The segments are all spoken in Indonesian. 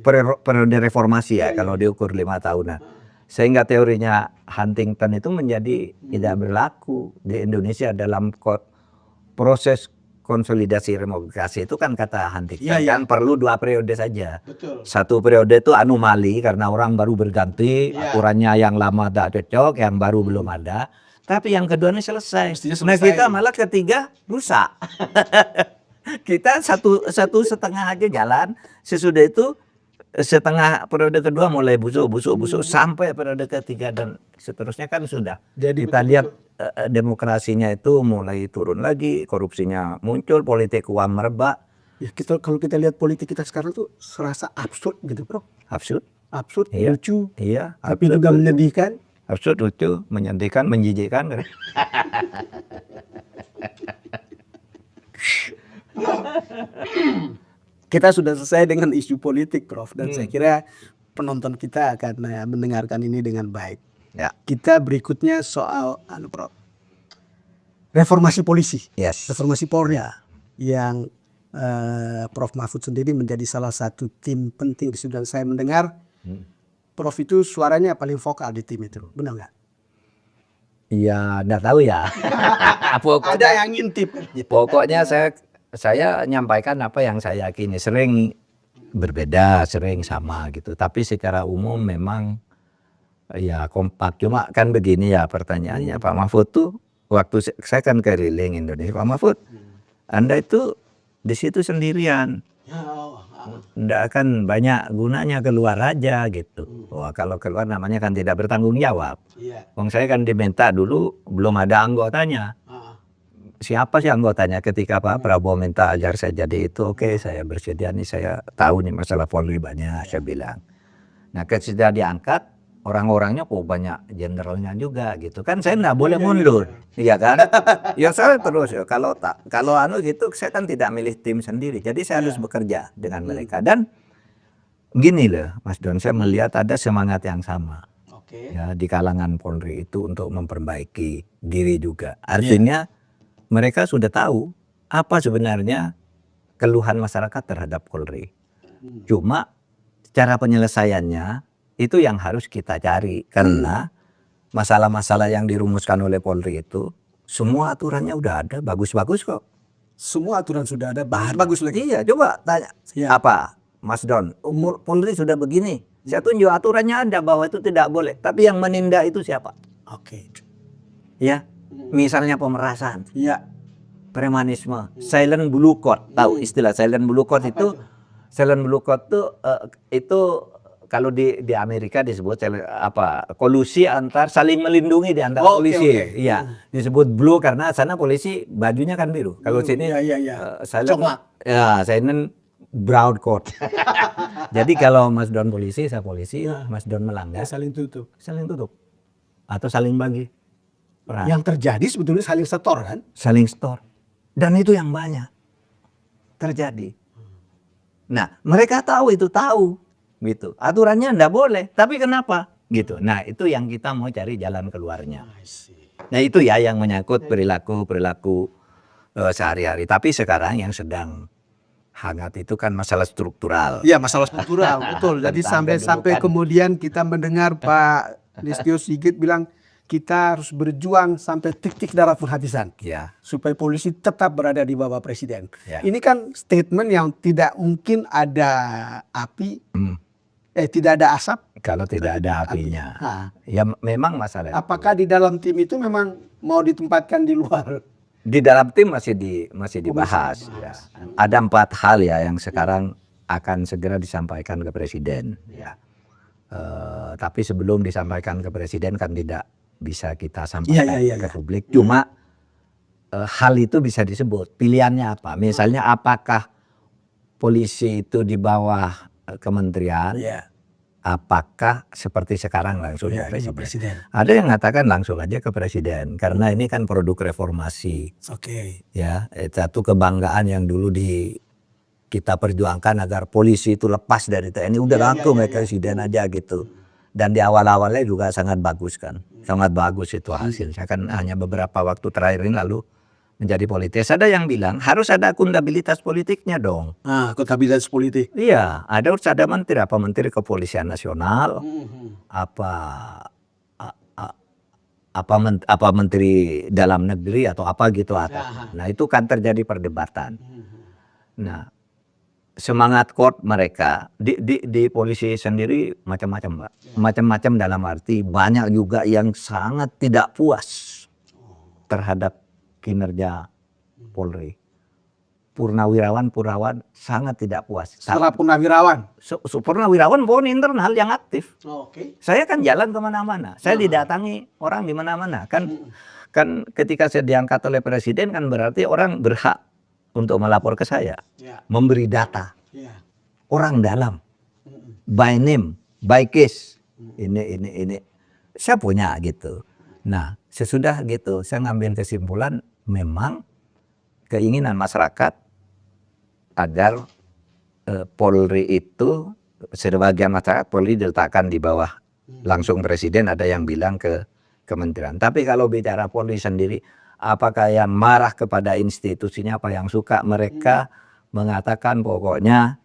periode reformasi ya, kalau diukur 5 tahunan. Sehingga teorinya Huntington itu menjadi tidak berlaku di Indonesia dalam proses konsolidasi demokrasi itu kan kata Huntington kan perlu 2 periode saja. Betul. 1 periode itu anomali karena orang baru berganti, aturannya yang lama tak cocok, yang baru belum ada. Tapi yang kedua ini selesai. Nah kita malah ketiga rusak. Kita satu setengah aja jalan, sesudah itu setengah periode kedua mulai busuk sampai periode ketiga dan seterusnya kan sudah. Jadi kita lihat demokrasinya itu mulai turun lagi, korupsinya muncul, politik uang merebak. Ya kalau kita lihat politik kita sekarang tuh serasa absurd gitu bro. Absurd, iya. Lucu, iya, tapi juga menyedihkan. Absurd, lucu, menyedihkan, menjijikkan. Kita sudah selesai dengan isu politik, Prof. Dan saya kira penonton kita akan mendengarkan ini dengan baik. Ya. Kita berikutnya soal, Prof. Reformasi polisi, reformasi Polri, yang Prof. Mahfud sendiri menjadi salah satu tim penting. Dan saya mendengar Prof itu suaranya paling vokal di tim itu, benar nggak? Iya, nggak tahu ya. Ada yang ngintip. Pokoknya saya nyampaikan apa yang saya yakini, sering berbeda, sering sama gitu. Tapi secara umum memang ya kompak. Cuma kan begini ya pertanyaannya, Pak Mahfud tuh waktu saya kan keliling Indonesia, Pak Mahfud, Anda itu di situ sendirian, nggak akan banyak gunanya keluar aja gitu. Wah kalau keluar namanya kan tidak bertanggung jawab. Wong saya kan diminta dulu belum ada anggotanya. Siapa sih anggotanya ketika Pak Prabowo minta agar saya jadi itu, oke, saya bersedia nih, saya tahu nih masalah Polri banyak, saya bilang. Nah ketika diangkat, orang-orangnya kok banyak jenderalnya juga gitu kan, saya nggak boleh mundur, iya kan? Ya saya terus, kalau gitu saya kan tidak milih tim sendiri, jadi saya harus bekerja dengan mereka. Dan gini loh Mas Don, saya melihat ada semangat yang sama ya di kalangan Polri itu untuk memperbaiki diri juga. Artinya mereka sudah tahu apa sebenarnya keluhan masyarakat terhadap Polri. Cuma cara penyelesaiannya itu yang harus kita cari. Karena masalah-masalah yang dirumuskan oleh Polri itu semua aturannya udah ada, bagus-bagus kok. Semua aturan sudah ada, bagus lagi. Iya, coba tanya. Apa Mas Don, umur Polri sudah begini. Saya tunjuk aturannya ada bahwa itu tidak boleh. Tapi yang menindak itu siapa? Ya. Misalnya pemerasan, premanisme, silent blue code, tahu istilah silent blue code itu? Silent blue code itu kalau di Amerika disebut kolusi antar saling melindungi di antara polisi, iya disebut blue karena sana polisi bajunya kan biru, kalau sini silent brown code. Jadi kalau Mas Don polisi, saya polisi, Mas Don melanggar, saling tutup, atau saling bagi. Yang terjadi sebetulnya saling setor kan? Saling setor. Dan itu yang banyak terjadi. Nah mereka tahu gitu. Aturannya enggak boleh. Tapi kenapa? Gitu. Nah itu yang kita mau cari jalan keluarnya. Nah itu ya yang menyangkut perilaku sehari-hari. Tapi sekarang yang sedang hangat itu kan masalah struktural. Iya masalah struktural, betul. Jadi sampai kemudian kita mendengar Pak Listio Sigit bilang, kita harus berjuang sampai titik darah penghabisan, supaya polisi tetap berada di bawah presiden. Ini kan statement yang tidak mungkin ada api, tidak ada asap. Kalau tidak ada apinya, ya memang masalah. Apakah di dalam tim itu memang mau ditempatkan di luar? Di dalam tim masih dibahas. Ya. Ada 4 hal ya yang sekarang akan segera disampaikan ke presiden. Tapi sebelum disampaikan ke presiden kan tidak bisa kita sampaikan ke publik. Cuma hal itu bisa disebut. Pilihannya apa? Misalnya apakah polisi itu di bawah kementerian? Apakah seperti sekarang langsung ke presiden? Ada yang mengatakan langsung aja ke presiden. Karena ini kan produk reformasi. Ya, satu kebanggaan yang dulu kita perjuangkan agar polisi itu lepas dari TNI. Udah langsung ke presiden aja gitu. Dan di awal-awalnya juga sangat bagus kan. Sangat bagus itu hasilnya kan, hanya beberapa waktu terakhir ini lalu menjadi politis. Ada yang bilang harus ada akuntabilitas politiknya dong. Akuntabilitas politik. Iya, harus ada menteri, apa menteri kepolisian nasional, apa apa menteri dalam negeri atau apa gitu ada. Nah itu kan terjadi perdebatan. Nah semangat core mereka di polisi sendiri macam-macam, Pak. Macam-macam dalam arti banyak juga yang sangat tidak puas terhadap kinerja Polri. Purnawirawan sangat tidak puas. Setelah purnawirawan. Purnawirawan pun internal yang aktif. Oke. Saya kan jalan kemana-mana. Saya didatangi orang di mana-mana. Kan ketika saya diangkat oleh presiden kan berarti orang berhak untuk melapor ke saya, memberi data orang dalam, by name, by case, ini, saya punya gitu. Nah sesudah gitu saya ngambil kesimpulan memang keinginan masyarakat agar Polri itu sebagian masyarakat Polri diletakkan di bawah langsung presiden, ada yang bilang ke kementerian. Tapi kalau bicara Polri sendiri, apakah yang marah kepada institusinya, apa yang suka, mereka mengatakan pokoknya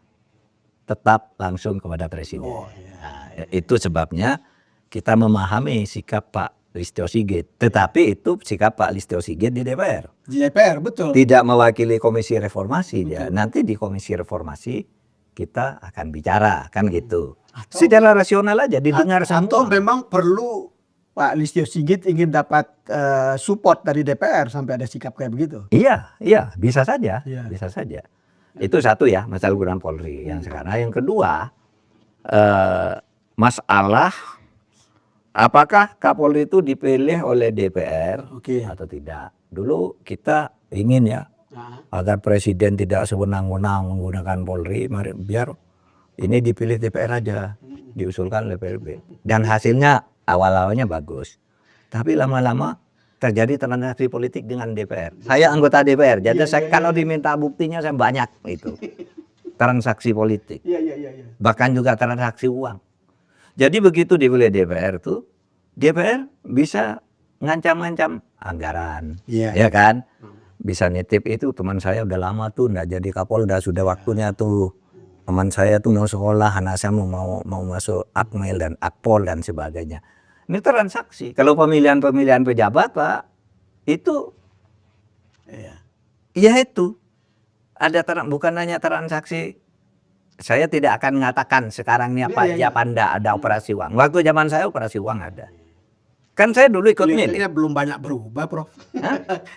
tetap langsung kepada presiden. Nah, itu sebabnya kita memahami sikap Pak Listio Sigit, tetapi itu sikap Pak Listio Sigit di DPR. Di DPR, betul. Tidak mewakili Komisi Reformasi dia. Nanti di Komisi Reformasi kita akan bicara kan gitu. Secara rasional aja didengar Atau semua. memang perlu Pak Listio Sigit ingin dapat support dari DPR sampai ada sikap kayak begitu. Iya, bisa saja, Iya. bisa saja. Itu satu ya masalah gunaan Polri yang sekarang. Yang kedua masalah apakah Kapolri itu dipilih oleh DPR atau tidak. Dulu kita ingin ya agar presiden tidak sewenang-wenang menggunakan Polri, biar ini dipilih DPR aja, diusulkan oleh PRB. Dan hasilnya awal-awalnya bagus. Tapi lama-lama terjadi transaksi politik dengan DPR. Saya anggota DPR, jadi kalau diminta buktinya saya banyak itu. Transaksi politik. Bahkan juga transaksi uang. Jadi begitu dipilih DPR tuh, DPR bisa ngancam-ngancam anggaran, ya kan? Bisa nitip itu, teman saya udah lama tuh nggak jadi Kapolda, sudah waktunya tuh teman saya tuh mau sekolah, anak saya mau masuk Akmil dan Akpol dan sebagainya. Ini transaksi. Kalau pemilihan pejabat Pak, itu ya itu ada bukan hanya transaksi. Saya tidak akan mengatakan sekarang ini apa ya Panda ada operasi uang. Waktu zaman saya operasi uang ada. Kan saya dulu ikut Kelihatannya belum banyak berubah, Prof.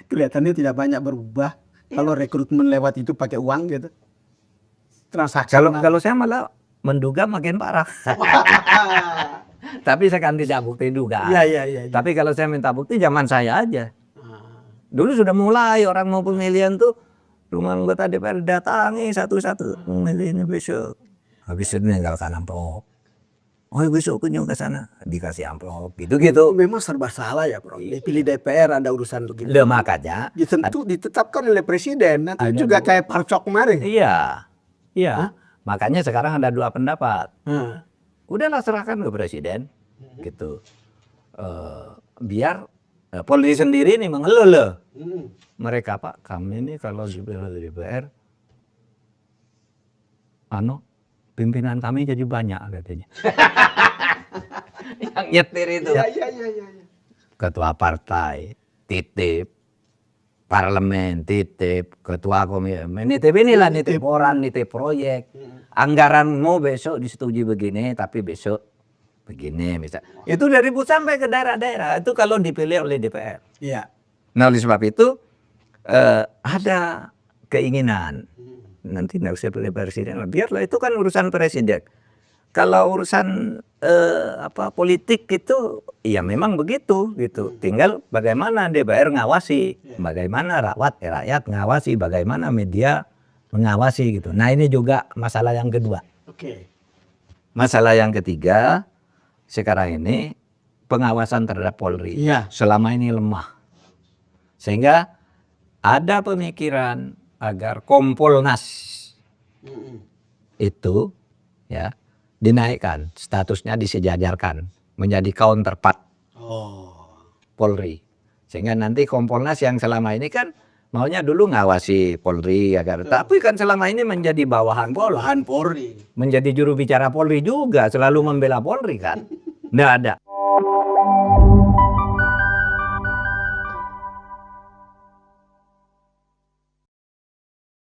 Kelihatannya tidak banyak berubah. Kalau rekrutmen lewat itu pakai uang gitu. Transaksi. Kalau saya malah menduga makin parah. Tapi saya kan tidak bukti duga. Iya. Tapi kalau saya minta bukti zaman saya aja. Dulu sudah mulai orang mau pemilihan tuh rumah anggota DPR datangi satu-satu. Pemilihan ini besok. Habis itu meninggalkan amplop. Oh besok kunjung ke sana dikasih amplop gitu-gitu. Memang serba salah ya, Prof. Dipilih DPR ada urusan begitu. Makanya Ditetapkan oleh presiden. Nanti juga kayak Parcok kemarin. Iya. Makanya sekarang ada dua pendapat. Udahlah serahkan ke presiden, gitu. Biar Polri sendiri nih mengelola. Mereka Pak, kami ini kalau dipilih DPR, pimpinan kami jadi banyak katanya. Yang nyetir itu. Iya. Ketua partai, titip. Parlemen, titip. Ketua komisi, nitip inilah, nitip orang, nitip proyek. Anggaranmu besok disetujui begini, tapi besok begini. Misal. Itu dari pusat sampai ke daerah-daerah. Itu kalau dipilih oleh DPR. Iya. Nah oleh sebab itu ada keinginan. Nanti nggak usah pilih presiden, biarlah itu kan urusan presiden. Kalau urusan politik itu, ya memang begitu gitu. Tinggal bagaimana DPR ngawasi, bagaimana rakyat ngawasi, bagaimana media mengawasi gitu. Nah ini juga masalah yang kedua. Masalah yang ketiga, sekarang ini pengawasan terhadap Polri selama ini lemah, sehingga ada pemikiran agar Kompolnas itu ya dinaikkan, statusnya disejajarkan menjadi counterpart Polri, sehingga nanti Kompolnas yang selama ini kan Maunya dulu ngawasi Polri agar, tapi kan selama ini menjadi bawahan Polri, Polri. menjadi juru bicara Polri juga, selalu membela Polri kan, nggak ada.